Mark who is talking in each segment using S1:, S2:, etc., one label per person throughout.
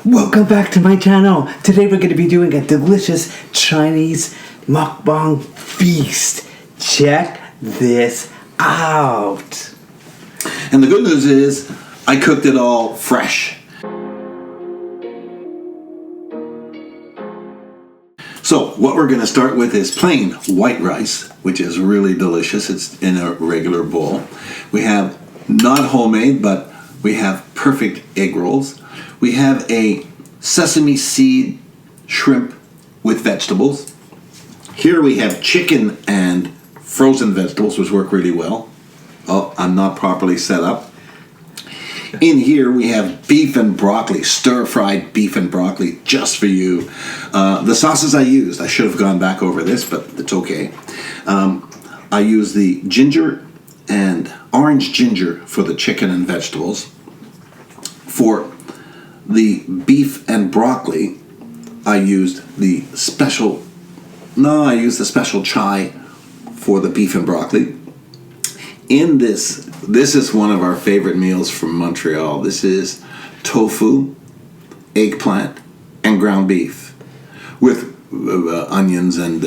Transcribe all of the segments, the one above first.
S1: Welcome back to my channel. Today we're going to be doing a delicious Chinese mukbang feast. Check this out.
S2: And the good news is I cooked it all fresh. So what we're going to start with is plain white rice, which is really delicious. It's in a regular bowl. We have not homemade, but we have perfect egg rolls. We have a sesame seed shrimp with vegetables. Here we have chicken and frozen vegetables, which work really well. Oh, I'm not properly set up. In here we have beef and broccoli, stir-fried beef and broccoli, just for you. The sauces I used, I should have gone back over this, but it's okay. I used the ginger and orange ginger for the chicken and vegetables. For the beef and broccoli, I used the special chai for the beef and broccoli. In this is one of our favorite meals from Montreal. This is tofu, eggplant, and ground beef with onions and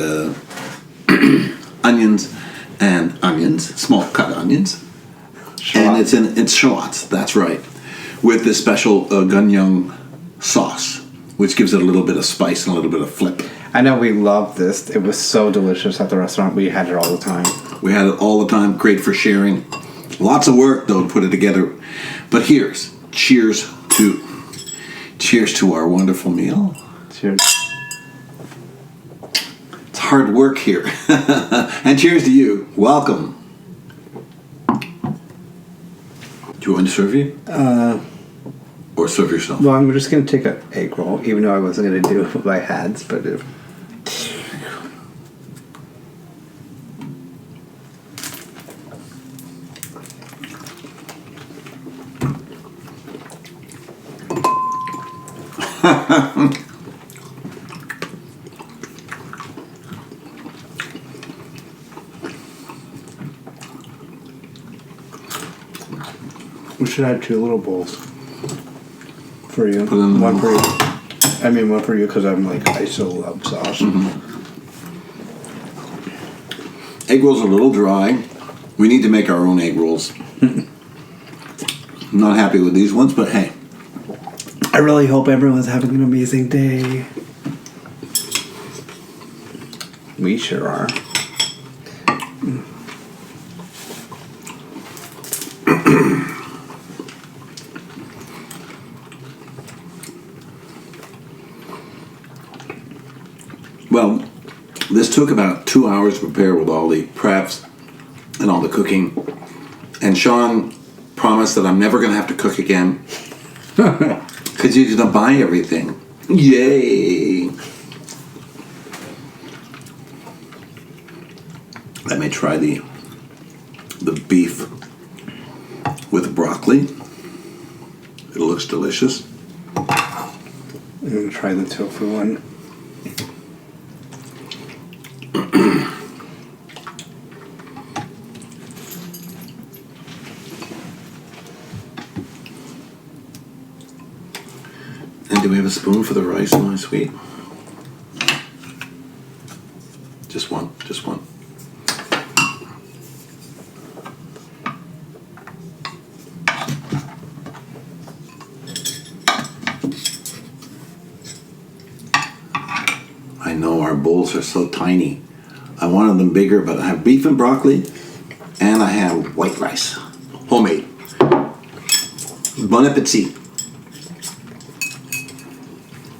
S2: small cut onions.
S1: Shallots.
S2: And it's shallots, that's right, with this special ganyang sauce, which gives it a little bit of spice and a little bit of flip.
S1: I know we love this. It was so delicious at the restaurant. We had it all the time.
S2: We had it all the time. Great for sharing. Lots of work though to put it together. But cheers to our wonderful meal.
S1: Cheers.
S2: It's hard work here. And cheers to you. Welcome. Do you want me to serve you? Or serve yourself?
S1: Well, I'm just going to take an egg roll, even though I wasn't going to do it with my hands, but if... We should have two little bowls for you. One for you. I mean, one for you because I so love sauce.
S2: Mm-hmm. Egg rolls are a little dry. We need to make our own egg rolls. I'm not happy with these ones, but hey.
S1: I really hope everyone's having an amazing day. We sure are.
S2: Well, this took about 2 hours to prepare with all the preps and all the cooking. And Sean promised that I'm never going to have to cook again. Because you're going to buy everything. Yay! Let me try the beef with broccoli. It looks delicious.
S1: I'm going to try the tofu one.
S2: And do we have a spoon for the rice, my sweet? Just one. I know our bowls are so tiny. I wanted them bigger, but I have beef and broccoli, and I have white rice, homemade. Bon appetit.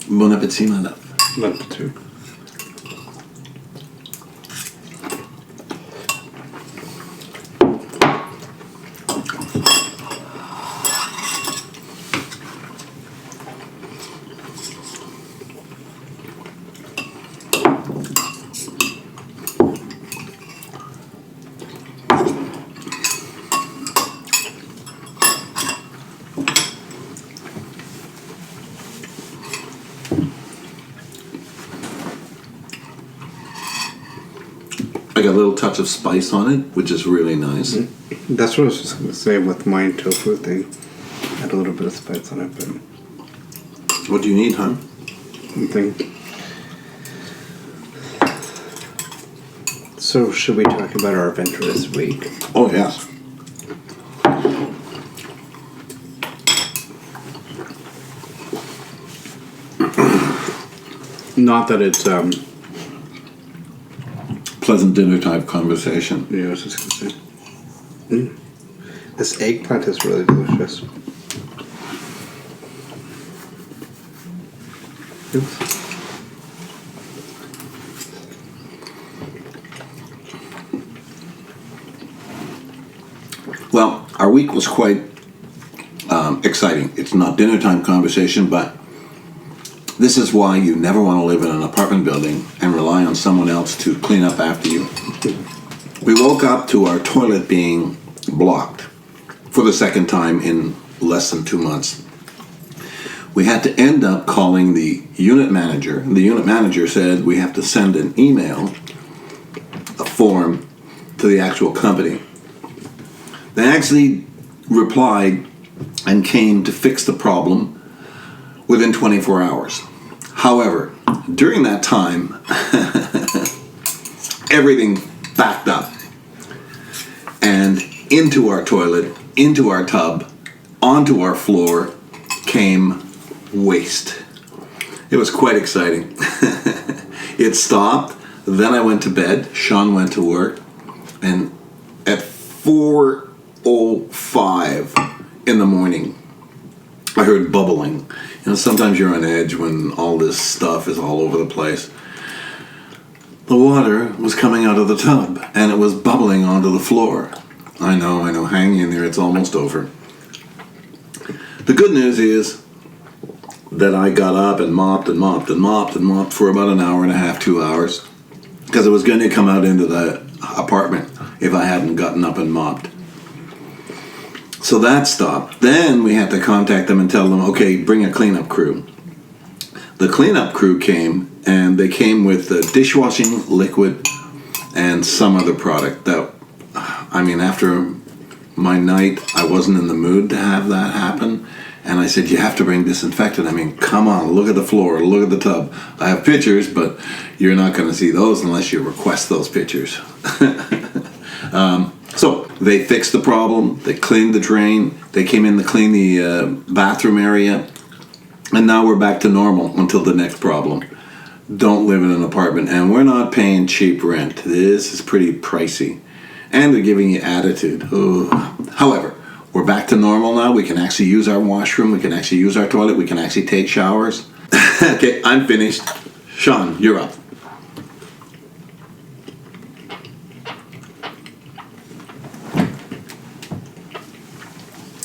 S2: Bon appétit, my love.
S1: Bon appetit.
S2: I got a little touch of spice on it, which is really nice.
S1: That's what I was just going to say with my tofu thing. Had a little bit of spice on it, but
S2: What do you need, hon?
S1: Something. So, should we talk about our adventure this week?
S2: Oh, yes.
S1: Not that it's,
S2: Pleasant dinner type conversation.
S1: yeah, I was just gonna say. This eggplant is really delicious. Oops.
S2: Well, our week was quite exciting. It's not dinner time conversation, but this is why you never want to live in an apartment building and rely on someone else to clean up after you. We woke up to our toilet being blocked for the second time in less than 2 months. We had to end up calling the unit manager. The unit manager said we have to send an email, a form, to the actual company. They actually replied and came to fix the problem within 24 hours. However, during that time, everything backed up. And into our toilet, into our tub, onto our floor came waste. It was quite exciting. It stopped. Then I went to bed. Sean went to work. And at 4:05 in the morning, I heard bubbling. You know, sometimes you're on edge when all this stuff is all over the place. The water was coming out of the tub, and it was bubbling onto the floor. I know, hang in there, it's almost over. The good news is that I got up and mopped and mopped and mopped and mopped for about an hour and a half, 2 hours, because it was going to come out into the apartment if I hadn't gotten up and mopped. So that stopped. Then we had to contact them and tell them, okay, bring a cleanup crew. The cleanup crew came, and they came with the dishwashing liquid and some other product that, I mean, after my night, I wasn't in the mood to have that happen. And I said, you have to bring disinfectant. I mean, come on, look at the floor, look at the tub. I have pictures, but you're not going to see those unless you request those pictures. So they fixed the problem. They cleaned the drain. They came in to clean the bathroom area. And now we're back to normal until the next problem. Don't live in an apartment. And we're not paying cheap rent. This is pretty pricey. And they're giving you attitude. Ugh. However, we're back to normal now. We can actually use our washroom. We can actually use our toilet. We can actually take showers. Okay, I'm finished. Sean, you're up.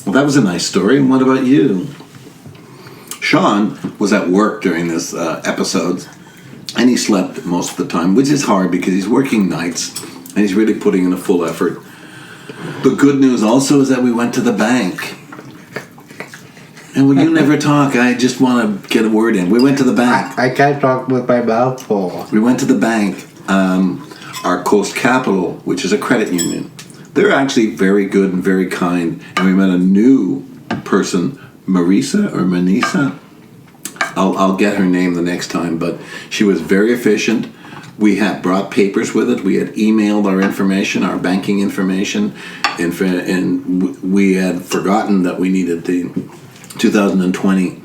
S2: Well, that was a nice story. And what about you? Sean was at work during this episode, and he slept most of the time, which is hard because he's working nights, and he's really putting in a full effort. The good news also is that we went to the bank. And when you never talk, I just want to get a word in. We went to the bank.
S1: I can't talk with my mouth full.
S2: We went to the bank, our Coast Capital, which is a credit union. They're actually very good and very kind. And we met a new person, Marisa or Manisa. I'll get her name the next time, but she was very efficient. We had brought papers with it. We had emailed our information, our banking information, and we had forgotten that we needed the 2020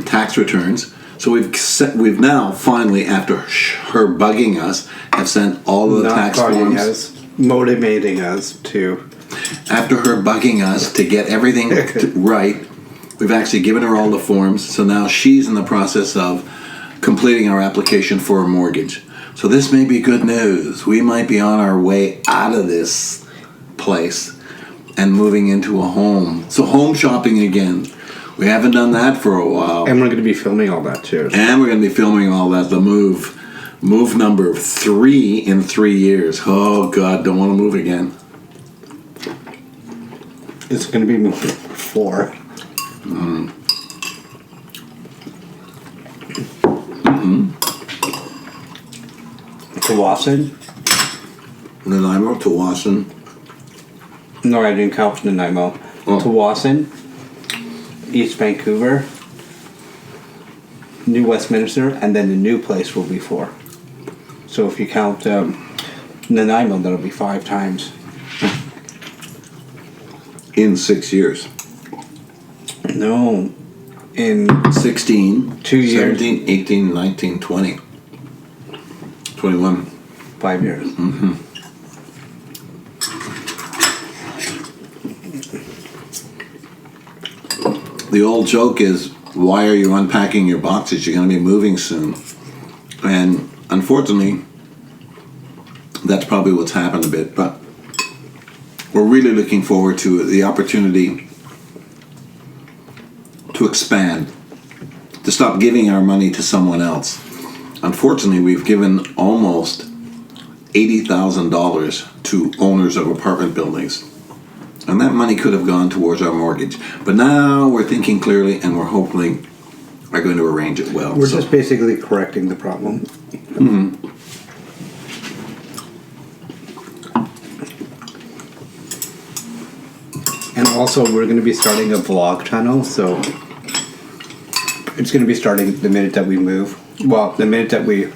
S2: tax returns. So we've now finally, after her bugging us, have sent all of the tax forms.
S1: Motivating us to.
S2: After her bugging us to get everything right, we've actually given her all the forms. So now she's in the process of completing our application for a mortgage. So this may be good news. We might be on our way out of this place and moving into a home. So home shopping again. We haven't done that for a while.
S1: And we're going to be filming all that too.
S2: And we're going to be filming all that. The move number 3 in 3 years. Oh God, don't want to move again.
S1: It's going to be move 4. To Wasson?
S2: Nanaimo to Wasson.
S1: No, I didn't count Nanaimo.
S2: Oh.
S1: To Wasson, East Vancouver, New Westminster, and then the new place will be 4. So if you count Nanaimo, that'll be 5 times.
S2: In 6 years.
S1: No, in
S2: 16,
S1: 2 years.
S2: 17, 18, 19, 20. 21.
S1: 5 years.
S2: Mm-hmm. The old joke is, why are you unpacking your boxes? You're going to be moving soon. And unfortunately, that's probably what's happened a bit. But we're really looking forward to the opportunity to expand, to stop giving our money to someone else. Unfortunately, we've given almost $80,000 to owners of apartment buildings. And that money could have gone towards our mortgage. But now we're thinking clearly, and we're hopefully are going to arrange it well.
S1: We're just basically correcting the problem.
S2: Mm-hmm.
S1: And also, we're going to be starting a vlog channel, so it's going to be starting the minute that we move. Well, the minute that we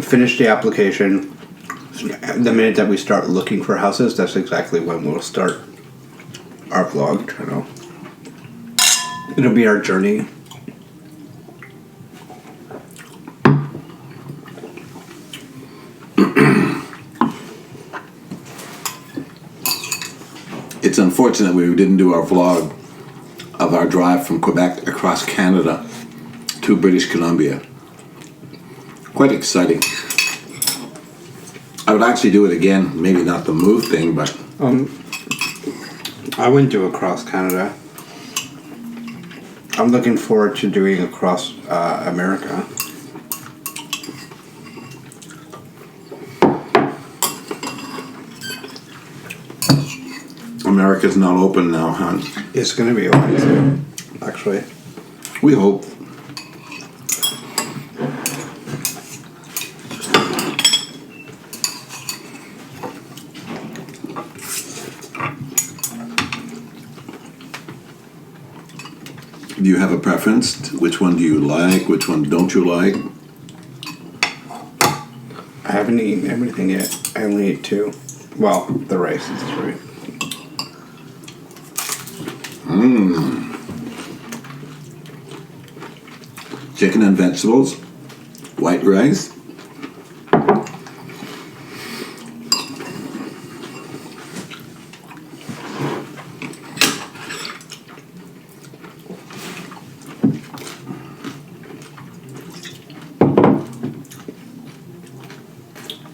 S1: finish the application, the minute that we start looking for houses, that's exactly when we'll start our vlog channel. It'll be our journey.
S2: It's unfortunate we didn't do our vlog of our drive from Quebec across Canada to British Columbia. Quite exciting. I would actually do it again, maybe not the move thing, but
S1: I wouldn't do across Canada. I'm looking forward to doing across America.
S2: America's not open now, hon.
S1: It's going to be open soon, actually.
S2: We hope. Do you have a preference? Which one do you like? Which one don't you like?
S1: I haven't eaten everything yet. I only ate 2. Well, the rice is 3.
S2: Chicken and vegetables, white rice.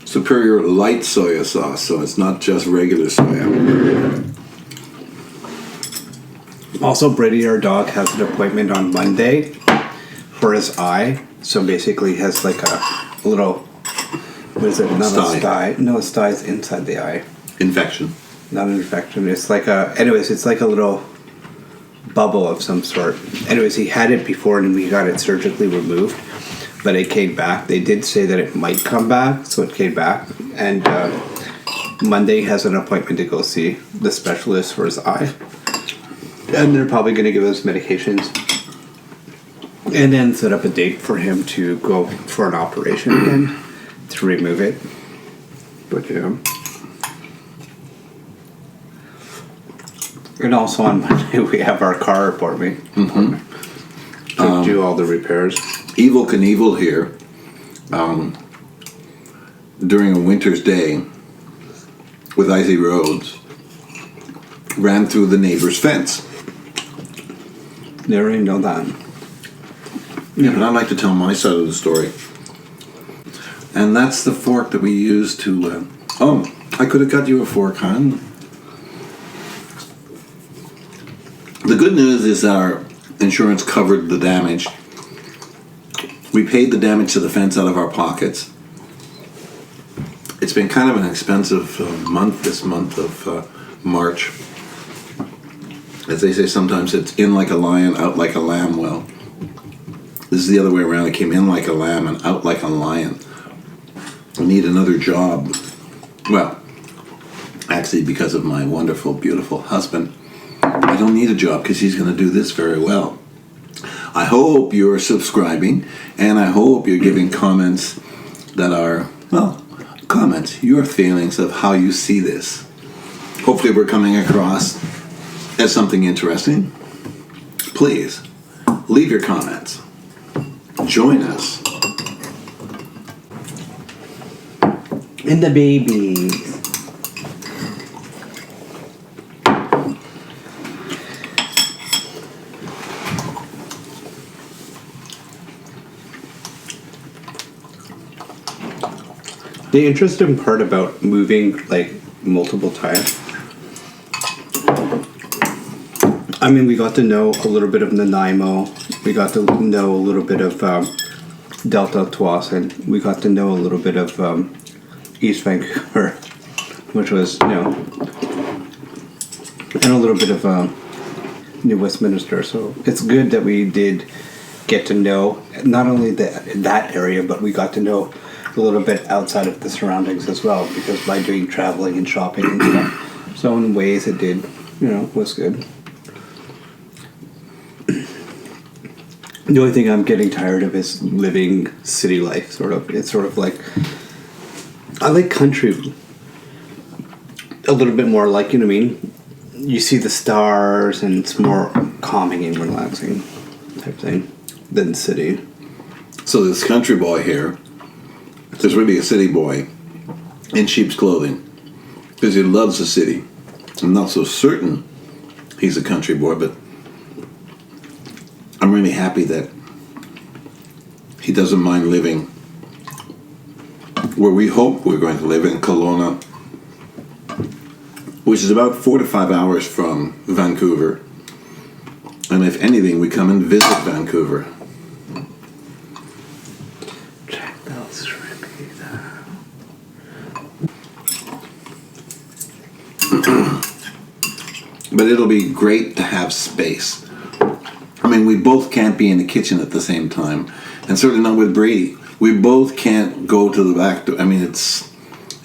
S2: Superior light soya sauce, so it's not just regular soya.
S1: Also, Brady, our dog, has an appointment on Monday for his eye. So basically, he has like a little, what is it? Not
S2: Sty.
S1: a sty. No, a sty is inside the eye.
S2: Infection.
S1: Not an infection. It's like anyways, it's like a little bubble of some sort. Anyways, he had it before and we got it surgically removed. But it came back. They did say that it might come back, so it came back. And Monday has an appointment to go see the specialist for his eye. And they're probably going to give us medications. And then set up a date for him to go for an operation again to remove it. But yeah. And also on Monday we have our car appointment to do all the repairs.
S2: Evel Knievel here, during a winter's day with icy roads, ran through the neighbor's fence.
S1: They already know that.
S2: Yeah, but I'd like to tell my side of the story. And that's the fork that we use to... I could have got you a fork, hon. The good news is our insurance covered the damage. We paid the damage to the fence out of our pockets. It's been kind of an expensive month, this month of March. As they say sometimes, it's in like a lion, out like a lamb. Well, this is the other way around. I came in like a lamb and out like a lion. I need another job. Well, actually, because of my wonderful, beautiful husband, I don't need a job because he's going to do this very well. I hope you're subscribing, and I hope you're giving comments that are, well, comments, your feelings of how you see this. Hopefully we're coming across as something interesting. Please, leave your comments. Join us.
S1: And the babies. The interesting part about moving like multiple times, I mean, we got to know a little bit of Nanaimo, we got to know a little bit of Delta Tuasin, we got to know a little bit of East Vancouver, which was, and a little bit of New Westminster. So it's good that we did get to know not only that area, but we got to know a little bit outside of the surroundings as well, because by doing traveling and shopping and stuff. So in ways it did, was good. The only thing I'm getting tired of is living city life, sort of. It's sort of like, I like country a little bit more, like, you know what I mean? You see the stars and it's more calming and relaxing type thing than city.
S2: So this country boy here is really a city boy in sheep's clothing because he loves the city. I'm not so certain he's a country boy, but I'm really happy that he doesn't mind living where we hope we're going to live, in Kelowna, which is about 4 to 5 hours from Vancouver. And if anything, we come and visit Vancouver.
S1: Check those shrimpies out.
S2: But it'll be great to have space. I mean, we both can't be in the kitchen at the same time, and certainly not with Brady. We both can't go to the back door. I mean, this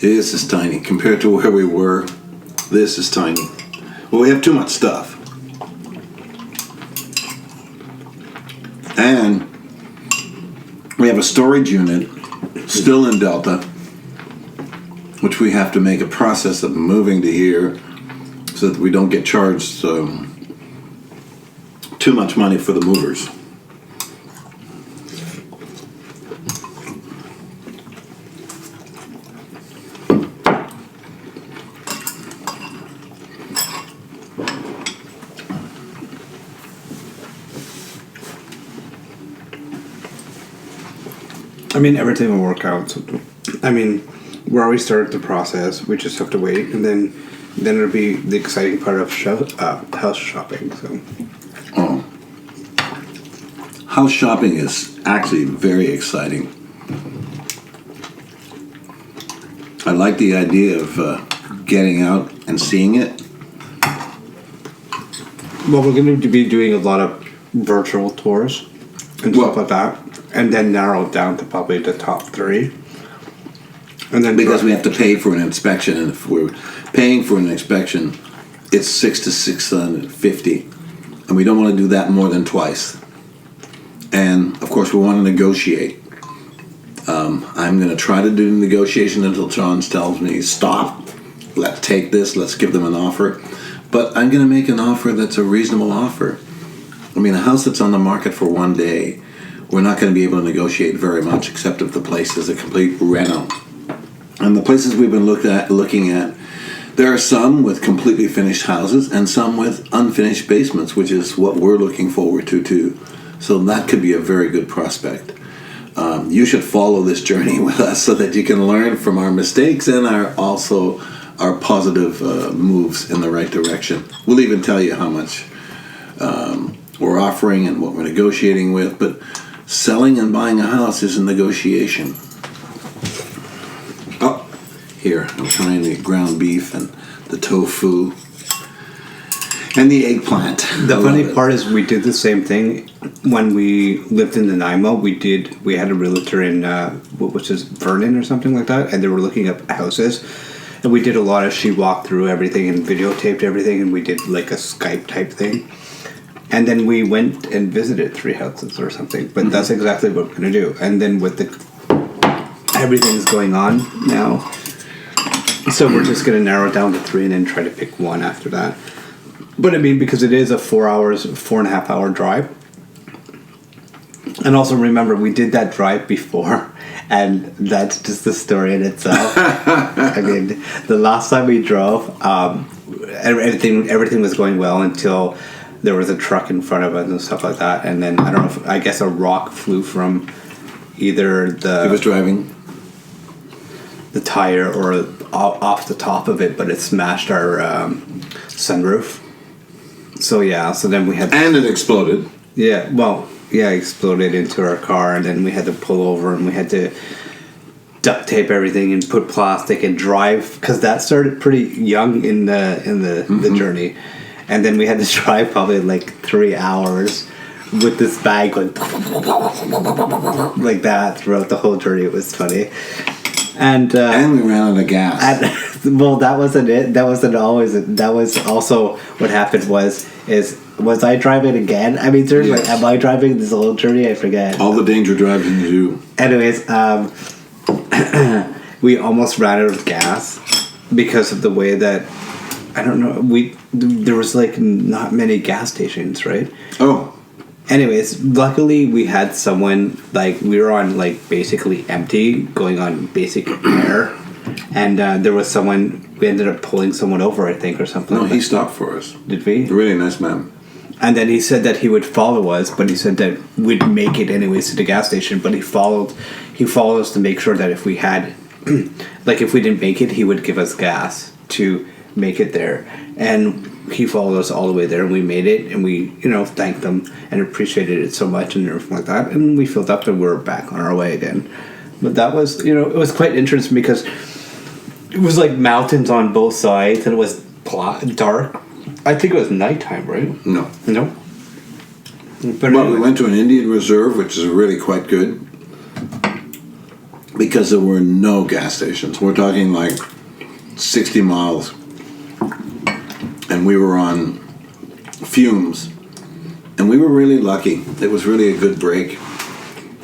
S2: is tiny compared to where we were. This is tiny. Well, we have too much stuff, and we have a storage unit still in Delta, which we have to make a process of moving to here, so that we don't get charged too much money for the movers.
S1: I mean, everything will work out. So, I mean, we're already started the process. We just have to wait, and then it'll be the exciting part of house shopping. So,
S2: house shopping is actually very exciting. I like the idea of getting out and seeing it.
S1: Well, we're going to be doing a lot of virtual tours and stuff like that, and then narrow it down to probably the top 3. And then
S2: because we have to pay for an inspection, and if we're paying for an inspection, it's $600 to $650, and we don't want to do that more than twice. And of course, we want to negotiate. I'm going to try to do the negotiation until John tells me stop. Let's take this. Let's give them an offer. But I'm going to make an offer that's a reasonable offer. I mean, a house that's on the market for 1 day, we're not going to be able to negotiate very much, except if the place is a complete reno. And the places we've been looking at, there are some with completely finished houses and some with unfinished basements, which is what we're looking forward to too. So that could be a very good prospect. You should follow this journey with us so that you can learn from our mistakes and our positive moves in the right direction. We'll even tell you how much we're offering and what we're negotiating with, but selling and buying a house is a negotiation. Oh, here, I'm trying the ground beef and the tofu and the eggplant.
S1: The funny part is we did the same thing when we lived in Nanaimo. We had a realtor in what was this, Vernon or something like that, and they were looking up houses, and we did a lot of, she walked through everything and videotaped everything, and we did like a Skype type thing. And then we went and visited 3 houses or something. But that's exactly what we're going to do. And then with everything's going on now. So we're just going to narrow it down to 3 and then try to pick one after that. But I mean, because it is a 4.5 hour drive. And also remember, we did that drive before. And that's just the story in itself. I mean, the last time we drove, everything was going well until there was a truck in front of us and stuff like that. And then, I guess a rock flew from either
S2: He was driving.
S1: the tire or off the top of it, but it smashed our sunroof. So then we had...
S2: And it exploded.
S1: Exploded into our car, and then we had to pull over and we had to duct tape everything and put plastic and drive, because that started pretty young in the journey, and then we had to drive probably like 3 hours with this bag going like that throughout the whole journey. It was funny, and
S2: we ran out of gas.
S1: Well, that wasn't it. That wasn't always it. That was also what happened was I driving again? I mean, seriously,
S2: Yes.
S1: am I driving this whole journey? I forget.
S2: All the danger drives you do.
S1: Anyways, we almost ran out of gas because of the way that, I don't know, there was like not many gas stations, right?
S2: Oh.
S1: Anyways, luckily we had someone, like, we were on like basically empty, going on basic air, and there was someone, we ended up pulling someone over, I think, or something.
S2: No,
S1: like
S2: he
S1: that.
S2: stopped for us.
S1: Did we?
S2: A really nice man.
S1: And then he said that he would follow us, but he said that we'd make it anyways to the gas station. But he followed us to make sure that if we had, like, if we didn't make it, he would give us gas to make it there. And he followed us all the way there, and we made it, and we, thanked them and appreciated it so much and everything like that. And we filled up and we were back on our way again. But that was, it was quite interesting because it was like mountains on both sides, and it was dark. I think it was nighttime, right?
S2: No.
S1: No. But
S2: Well,
S1: anyway.
S2: we went to an Indian reserve, which is really quite good, because there were no gas stations. We're talking like 60 miles. And we were on fumes. And we were really lucky. It was really a good break.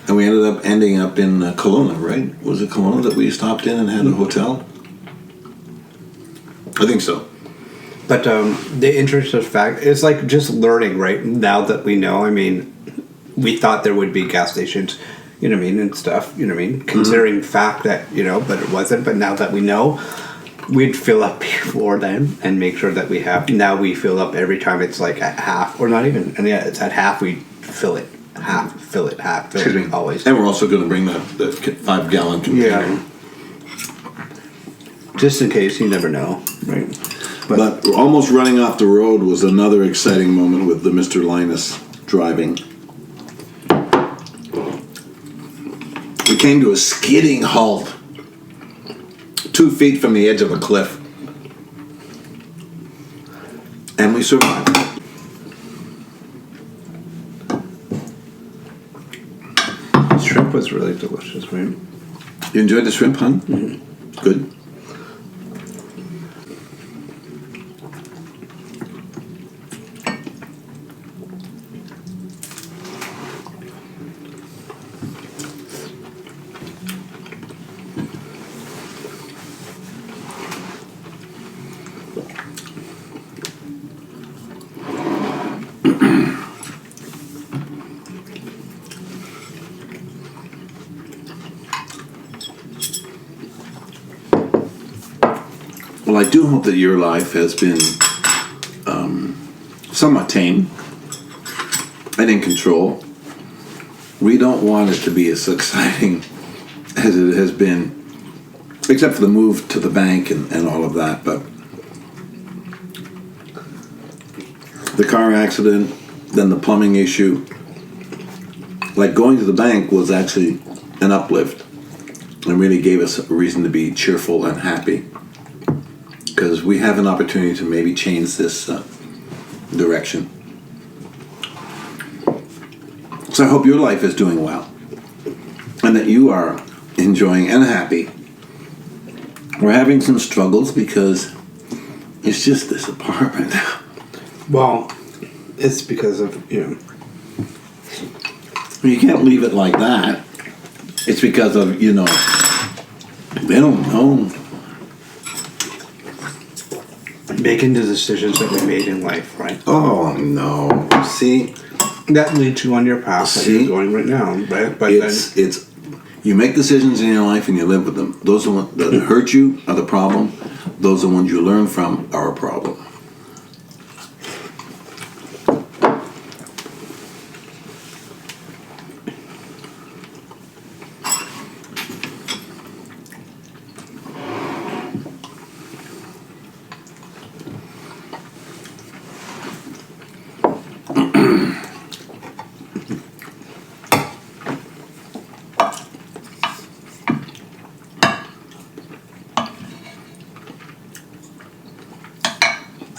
S2: And we ending up in Kelowna, right? Was it Kelowna that we stopped in and had a hotel? I think so.
S1: But the interesting fact is like just learning, right? Now that we know, I mean, we thought there would be gas stations, and stuff, considering the fact that, but it wasn't. But now that we know, we'd fill up before then and make sure that we have. Now we fill up every time it's like at half, or not even, and it's at half, we fill it. Fill it, always.
S2: And we're also going to bring the 5-gallon container.
S1: Yeah. Just in case, you never know, right?
S2: But almost running off the road was another exciting moment with the Mr. Linus driving. We came to a skidding halt 2 feet from the edge of a cliff. And we survived.
S1: Shrimp was really delicious, right?
S2: You enjoyed the shrimp, huh? Mm-hmm. Good. Well, I do hope that your life has been somewhat tame and in control. We don't want it to be as exciting as it has been, except for the move to the bank and all of that. But the car accident, then the plumbing issue, like going to the bank was actually an uplift and really gave us a reason to be cheerful and happy. Because we have an opportunity to maybe change this direction. So I hope your life is doing well. And that you are enjoying and happy. We're having some struggles because it's just this apartment.
S1: Well, It's because of,
S2: You can't leave it like that. It's because of, they don't know.
S1: making the decisions that we made in life, right?
S2: Oh, no. See?
S1: That leads you on your path that you're going right now, right? But
S2: It's you make decisions in your life and you live with them. Those are the ones that hurt you are the problem. Those are the ones you learn from are a problem.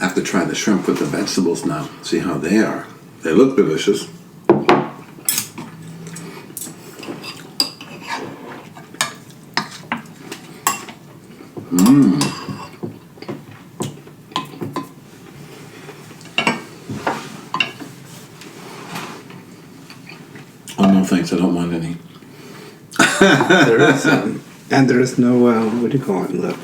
S2: I have to try the shrimp with the vegetables now. See how they are. They look delicious. Oh no, thanks. I don't want any.
S1: there is, and there is no, what do you call it? Look.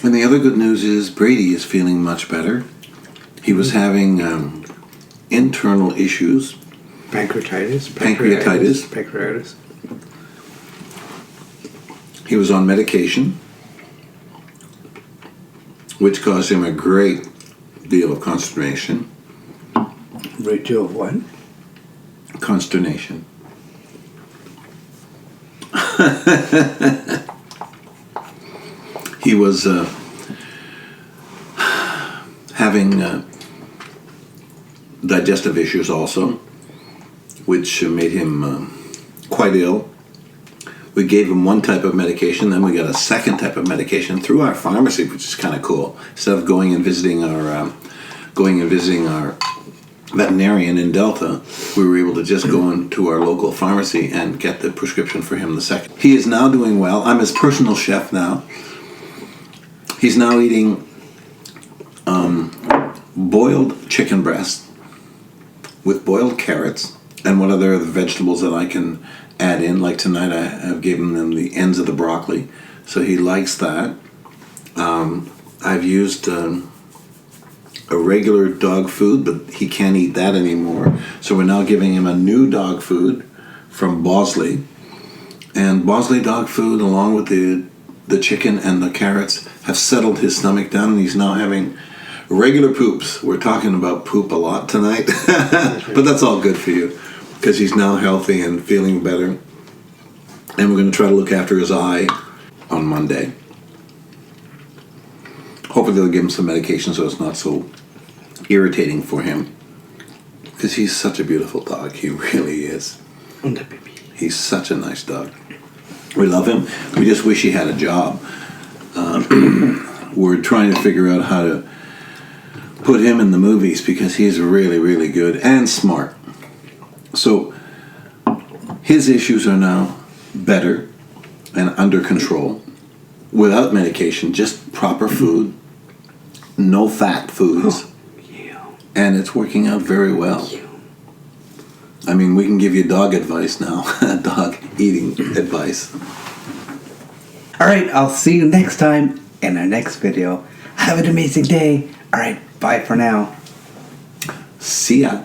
S1: And the other good news is Brady is feeling much better. He was having internal issues. Pancreatitis.
S2: He was on medication, which caused him a great deal of consternation.
S1: Great deal of what?
S2: Consternation. He was having digestive issues also, which made him quite ill. We gave him one type of medication, then we got a second type of medication through our pharmacy, which is kind of cool. Instead of going and visiting our veterinarian in Delta, we were able to just go into our local pharmacy and get the prescription for him the second. He is now doing well. I'm his personal chef now. He's now eating boiled chicken breast with boiled carrots and what other vegetables that I can add in. Like tonight I have given him the ends of the broccoli, so he likes that. I've used a regular dog food, but he can't eat that anymore, so we're now giving him a new dog food from Bosley. And Bosley dog food, along with the chicken and the carrots, have settled his stomach down, and he's now having regular poops. We're talking about poop a lot tonight, but that's all good for you because he's now healthy and feeling better. And we're going to try to look after his eye on Monday. Hopefully they'll give him some medication so it's not so irritating for him, because he's such a beautiful dog. He really is. He's such a nice dog. We love him. We just wish he had a job. We're trying to figure out how to put him in the movies because he's really, really good and smart. So his issues are now better and under control without medication, just proper food, no fat foods, and it's working out very well. I mean, we can give you dog advice now, dog eating advice.
S1: All right, I'll see you next time in our next video. Have an amazing day. All right, bye for now.
S2: See ya.